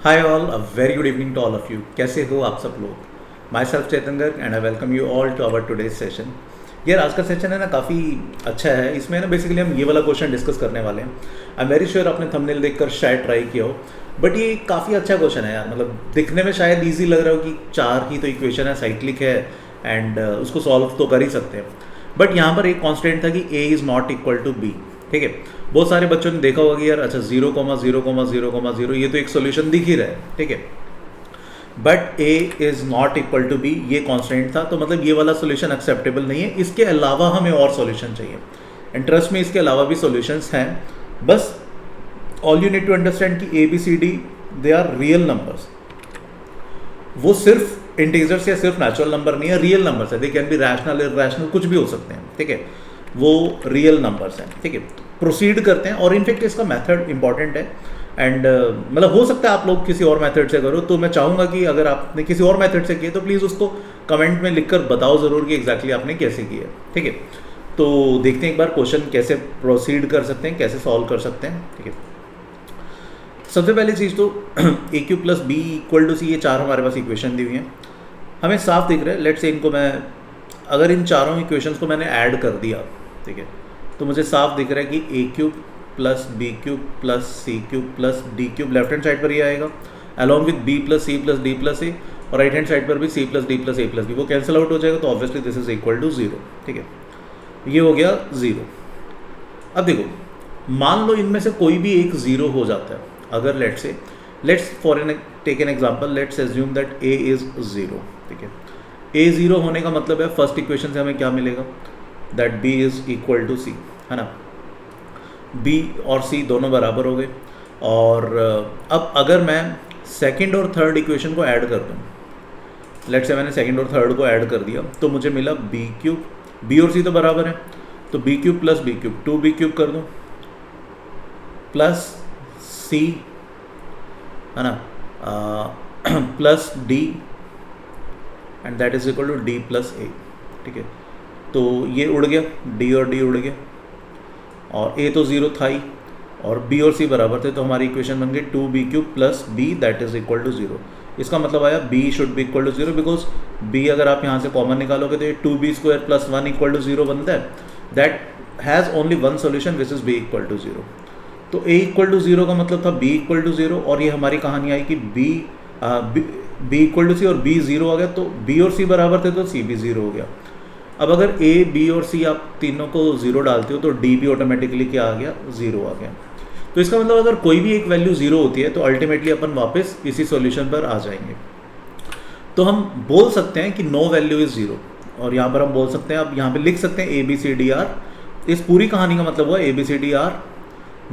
Hi all, a very good evening to all of you. कैसे हो आप सब लोग? Myself Chetan Garg and I welcome you all to our today's session. यार आज का सेशन है ना काफ़ी अच्छा है। इसमें ना बेसिकली हम ये वाला क्वेश्चन डिस्कस करने वाले हैं। आई एम वेरी श्योर आपने थंबनेल देखकर शायद ट्राई किया हो, बट ये काफ़ी अच्छा क्वेश्चन है यार। मतलब दिखने में शायद ईजी लग रहा हो कि चार ही तो इक्वेशन है, साइक्लिक है एंड उसको सॉल्व तो कर ही सकते हैं। बट यहाँ पर एक कॉन्स्टेंट था कि a is not equal to b. ठीक है, बहुत सारे बच्चों ने देखा होगा कि यार अच्छा 0,0,0,0 ये तो एक सोल्यूशन दिख ही रहा है। ठीक है, but a is not equal to b ये कॉन्स्टेंट था, तो मतलब ये वाला सोल्यूशन एक्सेप्टेबल नहीं है। इसके अलावा हमें और सोल्यूशन चाहिए। इंटरेस्ट में इसके अलावा भी सोल्यूशंस हैं। बस all you need to understand कि A B C D they are real numbers. वो सिर्फ इंटीजर्स या सिर्फ नेचुरल नंबर नहीं है, रियल नंबर्स है। They can be rational, irrational, कुछ भी हो सकते हैं। ठीक है, वो रियल नंबर्स हैं। ठीक है, प्रोसीड करते हैं। और इनफैक्ट इसका मेथड इंपॉर्टेंट है एंड मतलब हो सकता है आप लोग किसी और मेथड से करो, तो मैं चाहूँगा कि अगर आपने किसी और मेथड से किया तो प्लीज़ उसको कमेंट में लिखकर बताओ ज़रूर कि एग्जैक्टली आपने कैसे किया। ठीक है, तो देखते हैं एक बार क्वेश्चन कैसे प्रोसीड कर सकते हैं, कैसे सॉल्व कर सकते हैं। ठीक है, सबसे पहली चीज़ तो A Q plus B equal to C, ये चार हमारे पास इक्वेशन दी हुई हैं, हमें साफ दिख रहा है। लेट्स से इनको मैं अगर इन चारों इक्वेशंस को मैंने ऐड कर दिया, ठीक है, तो मुझे साफ दिख रहा है कि A cube plus B cube plus C cube plus D cube left hand side पर ये आएगा, along with B plus C plus D plus A, और राइट हैंड साइड पर भी C plus D plus A plus B, वो cancel out हो जाएगा, तो obviously this is equal to zero. ठीक है, ये हो गया ज़ीरो। अब देखो, मान लो इनमें से कोई भी एक ज़ीरो हो जाता है। अगर let's for an take an example, let's assume that a is zero. ठीक है, ए ज़ीरो होने का मतलब है फर्स्ट इक्वेशन से हमें क्या मिलेगा, that B is equal to C, है ना। बी और सी दोनों बराबर हो गए। और अब अगर मैं सेकंड और थर्ड इक्वेशन को ऐड कर दूँ, लेट्स से मैंने सेकंड और थर्ड को ऐड कर दिया, तो मुझे मिला बी क्यूब, बी और सी तो बराबर है, तो B cube plus B cube, two B cube कर दूँ, प्लस सी, है ना, plus D, and that is equal to D plus A. ठीक है, तो ये उड़ गया, डी और डी उड़ गया, और ए तो ज़ीरो था ही, और बी और सी बराबर थे, तो हमारी इक्वेशन बन गई two B cube plus b that is equal to zero. इसका मतलब आया b should be equal to zero, because b अगर आप यहाँ से कॉमन निकालोगे तो ये two b square plus one equal to zero बनता है। That has only one solution which is b equal to zero. तो ए इक्वल टू ज़ीरो का मतलब था बी इक्वल टू ज़ीरो, और ये हमारी कहानी आई कि बी इक्वल टू सी और बी ज़ीरो आ गया, तो बी और सी बराबर थे तो सी भी ज़ीरो हो गया। अब अगर ए बी और सी आप तीनों को ज़ीरो डालते हो तो डी भी ऑटोमेटिकली क्या आ गया, ज़ीरो आ गया। तो इसका मतलब अगर कोई भी एक वैल्यू ज़ीरो होती है तो अल्टीमेटली अपन वापस इसी सॉल्यूशन पर आ जाएंगे। तो हम बोल सकते हैं कि नो वैल्यू इज़ ज़ीरो, और यहाँ पर हम बोल सकते हैं, अब यहाँ पे लिख सकते हैं a B C d are. इस पूरी कहानी का मतलब हुआ a B C d are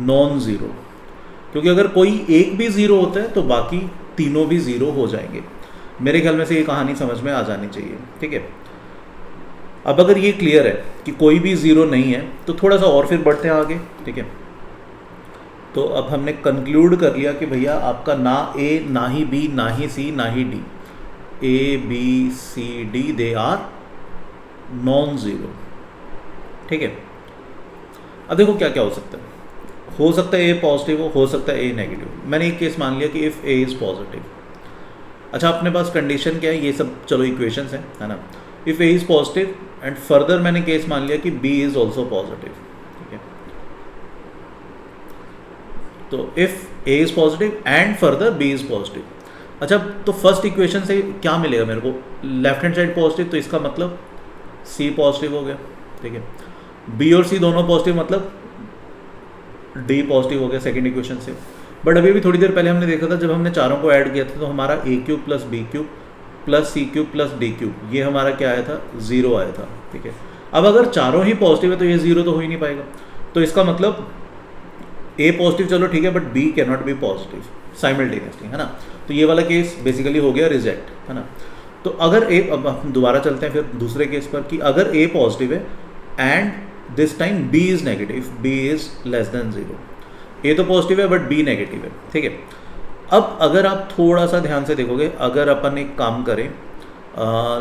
non zero, क्योंकि अगर कोई एक भी ज़ीरो होता है तो बाकी तीनों भी ज़ीरो हो जाएंगे। मेरे ख्याल में से ये कहानी समझ में आ जानी चाहिए। ठीक है, अब अगर ये क्लियर है कि कोई भी ज़ीरो नहीं है तो थोड़ा सा और फिर बढ़ते हैं आगे। ठीक है, तो अब हमने कंक्लूड कर लिया कि भैया आपका ना ए ना ही बी ना ही सी ना ही D, A B C D they are non zero. ठीक है, अब देखो क्या क्या हो सकता है ए पॉजिटिव हो सकता है ए नेगेटिव। मैंने एक केस मान लिया कि इफ़ ए इज़ पॉजिटिव। अच्छा, अपने पास कंडीशन क्या है, ये सब चलो इक्वेशंस हैं, है ना। If a is positive and further मैंने केस मान लिया कि बी इज़ ऑल्सो पॉजिटिव। ठीक है, तो if a is positive and further b is positive. अच्छा, तो फर्स्ट इक्वेशन से क्या मिलेगा मेरे को, लेफ्ट हैंड साइड पॉजिटिव, तो इसका मतलब सी पॉजिटिव हो गया। ठीक है, बी और सी दोनों पॉजिटिव, मतलब डी पॉजिटिव हो गया सेकेंड इक्वेशन से। बट अभी भी थोड़ी देर पहले हमने देखा था, जब हमने चारों को ऐड किया था तो हमारा A cube plus B cube plus C cube plus D cube, ये हमारा क्या आया था, ज़ीरो आया था। ठीक है, अब अगर चारों ही पॉजिटिव है तो ये ज़ीरो तो हो ही नहीं पाएगा। तो इसका मतलब ए पॉजिटिव चलो ठीक है, but b can not be positive simultaneously, है ना। तो ये वाला केस बेसिकली हो गया रिजेक्ट, है ना। तो अगर ए, अब हम दोबारा चलते हैं फिर दूसरे केस पर, कि अगर ए पॉजिटिव है and this time B is negative, B is less than zero. A तो पॉजिटिव है बट बी नेगेटिव है। ठीक है, अब अगर आप थोड़ा सा ध्यान से देखोगे, अगर अपन एक काम करें,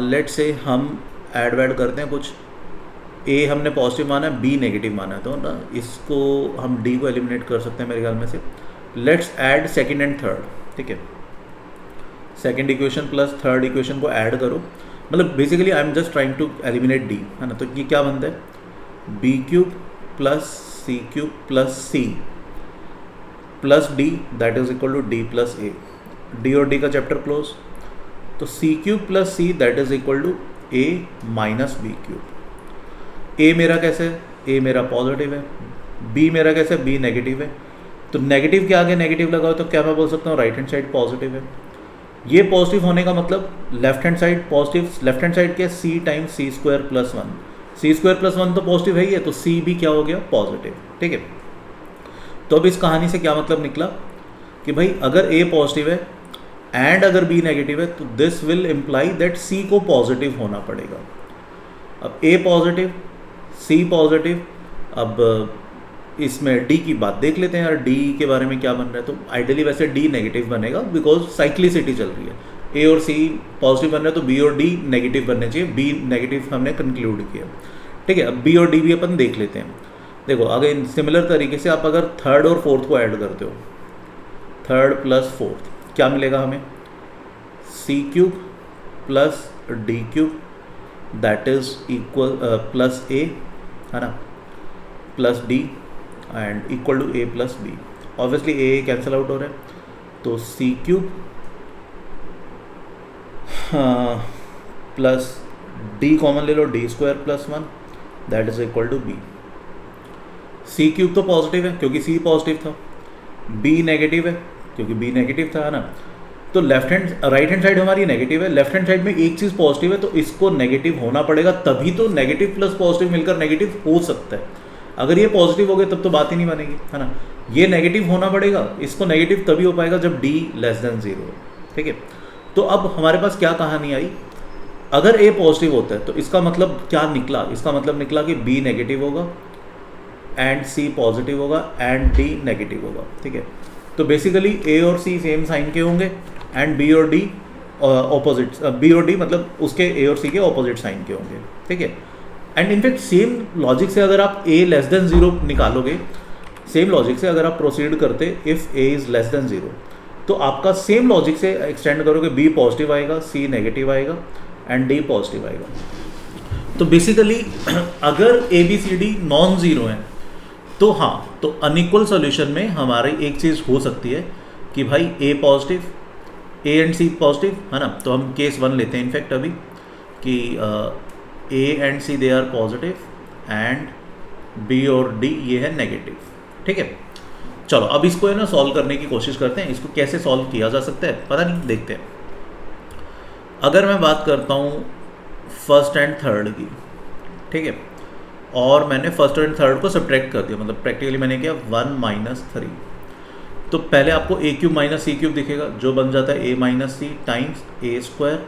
लेट से हम ऐड वैड करते हैं कुछ, ए हमने पॉजिटिव माना है, बी नेगेटिव माना है, तो ना इसको हम डी को एलिमिनेट कर सकते हैं मेरे ख्याल में से। Let's add second and third. ठीक है। Second equation plus third equation को ऐड करो, मतलब basically I am just trying to eliminate D, है ना। तो ये क्या बनता है, B cube plus C cube plus C plus D that is equal to D plus A. D और डी का चैप्टर क्लोज। तो C cube plus C that is equal to A minus B cube. ए मेरा कैसे है, ए मेरा positive है, B मेरा कैसे, बी नेगेटिव है। तो नेगेटिव के आगे नेगेटिव लगाओ तो क्या मैं बोल सकता हूँ, राइट हैंड साइड पॉजिटिव है। ये पॉजिटिव होने का मतलब left hand side positive, left hand side क्या, C times C square plus one. C square plus one तो पॉजिटिव है ही है, तो सी भी क्या हो गया, पॉजिटिव। ठीक है। तो अब इस कहानी से क्या मतलब निकला कि भाई अगर ए पॉजिटिव है एंड अगर बी नेगेटिव है तो दिस विल इम्प्लाई दैट सी को पॉजिटिव होना पड़ेगा। अब ए पॉजिटिव, सी पॉजिटिव, अब इसमें डी की बात देख लेते हैं यार, डी के बारे में क्या बन रहा है। तो आइडियली वैसे डी नेगेटिव बनेगा बिकॉज साइक्लिसिटी चल रही है। ए और सी पॉजिटिव बन रहा है तो बी और डी नेगेटिव बनने चाहिए, बी नेगेटिव हमने कंक्लूड किया। ठीक है। अब बी और डी भी अपन देख लेते हैं। देखो अगर सिमिलर तरीके से आप अगर थर्ड और फोर्थ को ऐड करते हो, थर्ड प्लस फोर्थ क्या मिलेगा हमें, C cube plus D cube that is equal plus A, है ना, plus D and equal to A plus B. Obviously A cancel out हो रहा है तो C cube plus D common ले लो, D square plus one that is equal to B. C cube तो positive है क्योंकि सी पॉजिटिव था, बी नेगेटिव है क्योंकि बी नेगेटिव था, है ना। तो left hand right hand side हमारी नेगेटिव है, लेफ्ट हैंड साइड में एक चीज़ पॉजिटिव है तो इसको नेगेटिव होना पड़ेगा, तभी तो नेगेटिव प्लस पॉजिटिव मिलकर नेगेटिव हो सकता है। अगर ये पॉजिटिव हो गए तब तो बात ही नहीं बनेगी, है ना। ये नेगेटिव होना पड़ेगा, इसको नेगेटिव तभी हो पाएगा जब डी लेस देन जीरो। ठीक है। तो अब हमारे पास क्या कहानी आई, अगर ए पॉजिटिव होता है तो इसका मतलब क्या निकला, इसका मतलब निकला कि बी नेगेटिव होगा एंड सी पॉजिटिव होगा एंड डी नेगेटिव होगा। ठीक है। तो बेसिकली ए और सी सेम साइन के होंगे एंड बी और डी ऑपोजिट, बी और डी मतलब उसके ए और सी के ऑपोजिट साइन के होंगे। ठीक है। एंड इनफैक्ट सेम लॉजिक से अगर आप ए लेस देन जीरो निकालोगे, सेम लॉजिक से अगर आप प्रोसीड करते if a is less than zero, तो आपका सेम लॉजिक से एक्सटेंड करोगे, बी पॉजिटिव आएगा, सी नेगेटिव आएगा एंड डी पॉजिटिव आएगा। तो बेसिकली अगर a B C d non zero हैं तो हाँ, तो अनइक्वल सॉल्यूशन में हमारी एक चीज़ हो सकती है कि भाई A positive, A and C positive, है ना। तो हम केस वन लेते हैं इनफैक्ट अभी कि a and c they are positive and b और डी ये है नेगेटिव। ठीक है। चलो अब इसको है ना सॉल्व करने की कोशिश करते हैं। इसको कैसे सॉल्व किया जा सकता है पता नहीं, देखते हैं। अगर मैं बात करता हूँ फर्स्ट एंड थर्ड की, ठीक है, और मैंने फर्स्ट एंड थर्ड को सब्ट्रैक्ट कर दिया, मतलब प्रैक्टिकली मैंने किया 1 माइनस 3, तो पहले आपको ए क्यूब माइनस सी क्यूब दिखेगा जो बन जाता है ए minus C times A square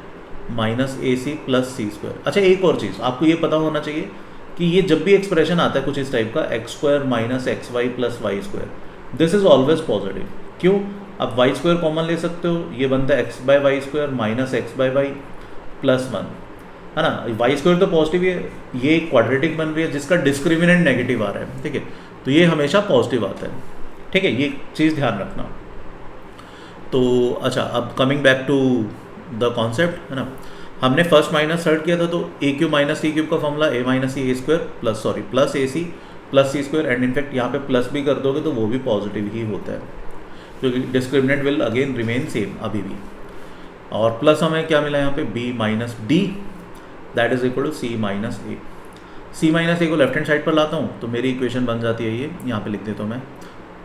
minus A C plus C square. अच्छा एक और चीज़ आपको ये पता होना चाहिए कि ये जब भी एक्सप्रेशन आता है कुछ इस टाइप का, x square minus x y plus y square, this is always positive. क्यों, आप वाई स्क्वायर कॉमन ले सकते हो, ये बनता है x by y square minus x by y plus one, है ना। वाई स्क्वायर तो पॉजिटिव है, ये क्वाड्रेटिक बन रही है जिसका डिस्क्रिमिनेंट नेगेटिव आ रहा है। ठीक है। तो ये हमेशा पॉजिटिव आता है। ठीक है, ये चीज़ ध्यान रखना। तो अच्छा अब coming back to the concept, है ना, हमने फर्स्ट माइनस थर्ड किया था तो a cube minus c cube का formula a minus c a square plus sorry plus A C plus C square, and in fact यहाँ पे प्लस भी कर दोगे तो वो भी पॉजिटिव ही होता है क्योंकि discriminant will again remain same अभी भी। और प्लस हमें क्या मिला यहाँ पे, B minus D that is equal to C minus A. C minus A को लेफ्ट हैंड साइड पर लाता हूँ तो मेरी इक्वेशन बन जाती है ये, यहाँ पे लिख देता हूँ मैं,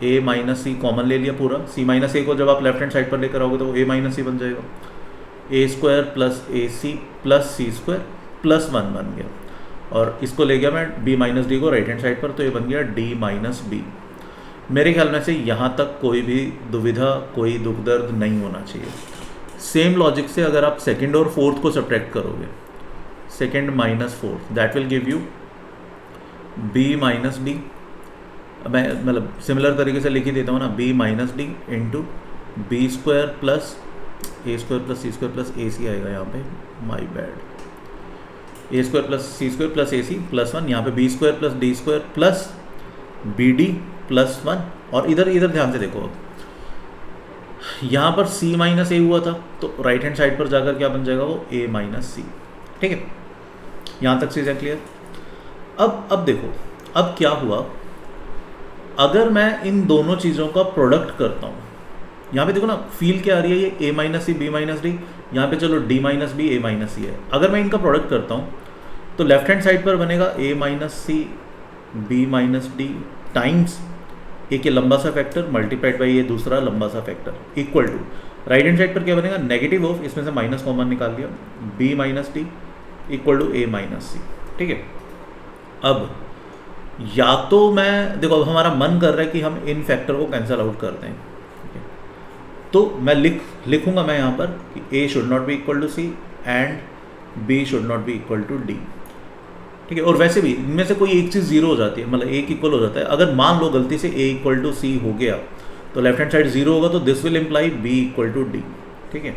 ए माइनस सी कॉमन ले लिया पूरा, सी माइनस ए को जब आप लेफ्ट हैंड साइड पर लेकर आओगे तो वो ए माइनस सी बन जाएगा, ए स्क्वायर प्लस ए सी प्लस सी स्क्वायर प्लस वन बन गया, और इसको ले गया मैं बी माइनस डी को राइट हैंड साइड पर तो ये बन गया डी माइनस बी। मेरे ख्याल में से यहाँ तक कोई भी दुविधा, कोई दुख दर्द नहीं होना चाहिए। सेम लॉजिक से अगर आप सेकंड और फोर्थ को सब्ट्रैक्ट करोगे, second minus fourth that will give you b minus d, मैं मतलब सिमिलर तरीके से लिख ही देता हूँ ना, B minus D into B square plus A square plus C square plus A C आएगा यहाँ पे, my bad, A square plus C square plus A C plus one, यहाँ पे B square plus D square plus B D plus one, और इधर इधर ध्यान से देखो, यहाँ पर c माइनस ए हुआ था, तो राइट हैंड साइड पर जाकर क्या बन जाएगा, वो a माइनस सी। ठीक है, यहाँ तक चीज़ें क्लियर। अब देखो, अब क्या हुआ, अगर मैं इन दोनों चीज़ों का प्रोडक्ट करता हूँ, यहाँ पे देखो ना फील क्या आ रही है, ये a minus c b minus d, यहाँ पे चलो d minus b a minus c है। अगर मैं इनका प्रोडक्ट करता हूँ तो लेफ्ट हैंड साइड पर बनेगा a minus c b minus d times एक ये लंबा सा फैक्टर मल्टीप्लाइड बाई ये दूसरा लंबा सा factor equal to right hand side पर क्या बनेगा, नेगेटिव ऑफ, इसमें से माइनस कॉमन निकाल दिया, b minus D equal to a minus C. ठीक है, अब या तो मैं देखो, अब हमारा मन कर रहा है कि हम इन फैक्टर को कैंसिल आउट कर दें। तो मैं लिखूंगा मैं यहाँ पर कि a should not be equal to c and b should not be equal to d। ठीक है, और वैसे भी इनमें से कोई एक चीज़ जीरो हो जाती है, मतलब एक इक्वल हो जाता है। अगर मान लो गलती से a इक्वल टू सी हो गया तो लेफ्ट हैंड साइड जीरो होगा, तो this will imply b equal to d। ठीक है,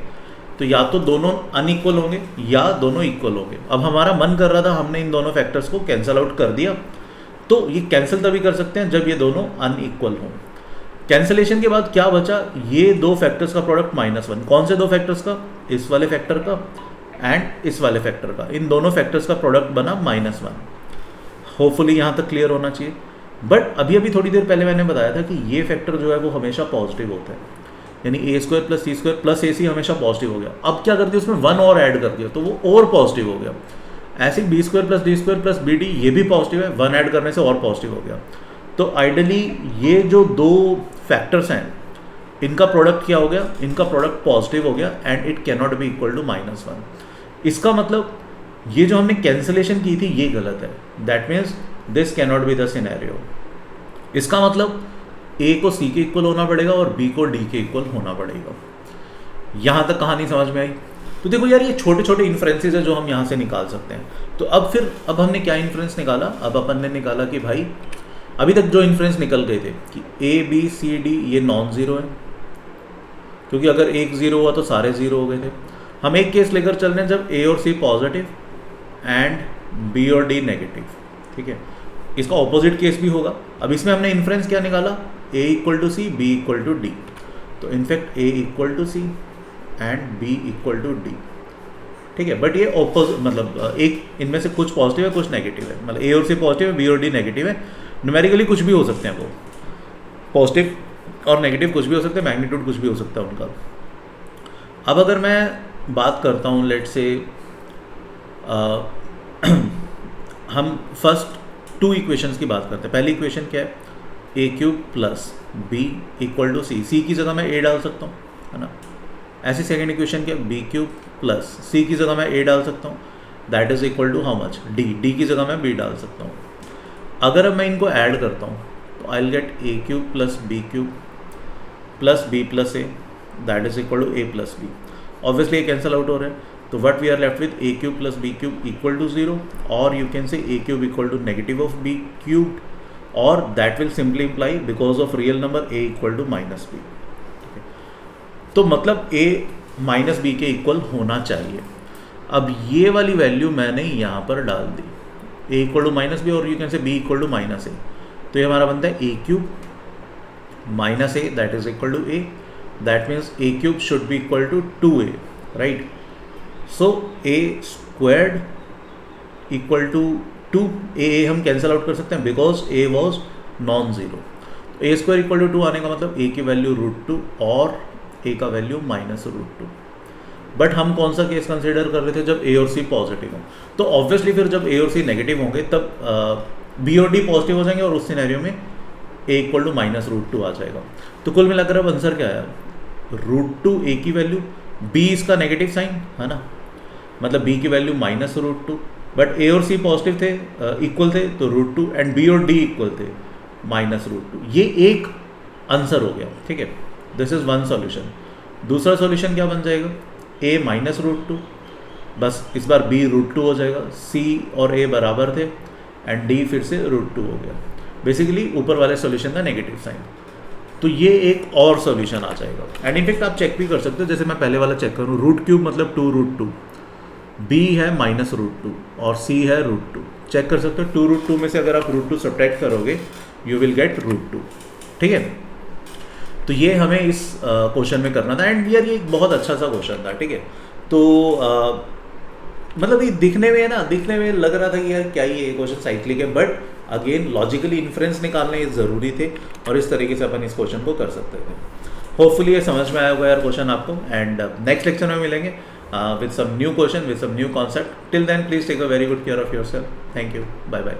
तो या तो दोनों अनइक्वल होंगे या दोनों इक्वल होंगे। अब हमारा मन कर रहा था, हमने इन दोनों फैक्टर्स को कैंसिल आउट कर दिया, तो ये कैंसिल तभी कर सकते हैं जब ये दोनों अनइक्वल हों। कैंसिलेशन के बाद क्या बचा, ये दो फैक्टर्स का प्रोडक्ट -1। कौन से दो फैक्टर्स का, इस वाले फैक्टर का एंड इस वाले फैक्टर का, इन दोनों फैक्टर्स का प्रोडक्ट बना -1। होपफुली यहाँ तक क्लियर होना चाहिए। बट अभी थोड़ी देर पहले मैंने बताया था कि ये फैक्टर जो है वो हमेशा पॉजिटिव होता है, यानी a² + c² + ac हमेशा पॉजिटिव हो गया। अब क्या कर दिया, उसमें 1 और ऐड कर दिया तो वो और पॉजिटिव हो गया। ऐसे b² + d² + bd ये भी पॉजिटिव है, 1 ऐड करने से और पॉजिटिव हो गया। तो आइडियली ये जो दो फैक्टर्स हैं इनका प्रोडक्ट क्या हो गया, इनका प्रोडक्ट पॉजिटिव हो गया and it can not be equal to -1। इसका मतलब ये जो हमने कैंसिलेशन की थी ये गलत है, that means this can not be the scenario. इसका मतलब a को c के इक्वल होना पड़ेगा और b को d के इक्वल होना पड़ेगा। यहाँ तक कहानी समझ में आई? तो देखो यार, ये छोटे छोटे इन्फ्रेंसेज है जो हम यहाँ से निकाल सकते हैं। तो अब हमने क्या इन्फ्रेंस निकाला, अब अपन ने निकाला कि भाई अभी तक जो इन्फ्रेंस निकल गए थे कि a b c d ये नॉन ज़ीरो है, क्योंकि अगर एक ज़ीरो हुआ तो सारे ज़ीरो हो गए थे। हम एक केस लेकर चल रहे हैं जब a और c पॉजिटिव एंड b और d नेगेटिव। ठीक है, इसका ऑपोजिट केस भी होगा। अब इसमें हमने इन्फ्रेंस क्या निकाला, a equal to c b equal to d। तो in fact a equal to c and b equal to d। ठीक है, बट ये ऑपोजिट, मतलब एक इनमें से कुछ पॉजिटिव है कुछ नेगेटिव है, मतलब a और c पॉजिटिव है, b और d नेगेटिव है। न्यूमेरिकली कुछ भी हो सकते हैं, वो पॉजिटिव और नेगेटिव कुछ भी हो सकते हैं, मैग्नीट्यूड कुछ भी हो सकता है उनका। अब अगर मैं बात करता हूँ, लेट से हम फर्स्ट 2 इक्वेशंस की बात करते हैं। पहली इक्वेशन क्या है, a³ + b equal to c की जगह मैं a डाल सकता हूँ, है ना। ऐसी सेकेंड इक्वेशन क्या है, b³ + c की जगह मैं a डाल सकता हूँ, that is equal to how much, d की जगह मैं b डाल सकता हूँ। अगर अब मैं इनको ऐड करता हूँ तो I will get a³ + b³ + b + a, that is equal to a + b। Obviously ये कैंसिल आउट हो रहा है, तो what we are left with a³ + b³ equal to 0, और यू कैन से a³ equal to negative of b³, और that will simply imply because of real number a equal to -b। तो मतलब a -b के equal होना चाहिए। अब ये वाली वैल्यू मैंने यहाँ पर डाल दी, a इक्वल टू -b और you can say b equal to -a। तो ये हमारा बनता है a³ - a, that is equal to a, that means a³ should be equal to 2a, right. So a² equal to 2, a हम cancel out कर सकते हैं because a was non zero. a² equal to 2 आने का मतलब a की value √2 और a का वैल्यू -√2। बट हम कौन सा केस कंसिडर कर रहे थे, जब a और c पॉजिटिव हों। तो ऑब्वियसली फिर जब a और c नेगेटिव होंगे तब b और d पॉजिटिव हो जाएंगे, और उस सिनेरियो में a इक्वल टू -√2 आ जाएगा। तो कुल मिलाकर अब आंसर क्या आया, √2 a की वैल्यू, b इसका नेगेटिव साइन है ना, मतलब b की वैल्यू -√2, बट a और c पॉजिटिव थे, इक्वल थे, तो √2, एंड b और d इक्वल थे -√2। ये एक आंसर हो गया। ठीक है, दिस इज वन सॉल्यूशन। दूसरा सॉल्यूशन क्या बन जाएगा, a -√2, बस इस बार b √2 हो जाएगा, c और a बराबर थे एंड d फिर से √2 हो गया, बेसिकली ऊपर वाले सॉल्यूशन का नेगेटिव साइन। तो ये एक और सॉल्यूशन आ जाएगा। एंड इनफेक्ट आप चेक भी कर सकते हो, जैसे मैं पहले वाला चेक करूँ, √3 मतलब 2√2, b है -√2 और c है √2। चेक कर सकते हो, 2√2 में से अगर आप √2 सब्ट्रैक्ट करोगे यू विल गेट √2। ठीक है, तो ये हमें इस क्वेश्चन में करना था। एंड यार ये एक बहुत अच्छा सा क्वेश्चन था, ठीक है। तो मतलब ये दिखने में लग रहा था कि यार क्या ही ये क्वेश्चन साइक्लिक है, बट अगेन लॉजिकली इन्फ्रेंस निकालने ये ज़रूरी थे और इस तरीके से अपन इस क्वेश्चन को कर सकते थे। होपफुली ये समझ में आया होगा यार क्वेश्चन आपको। एंड नेक्स्ट लेक्चर में मिलेंगे with some new question, with some new concept. Till then please take a very good care of yourself. Thank you, bye bye.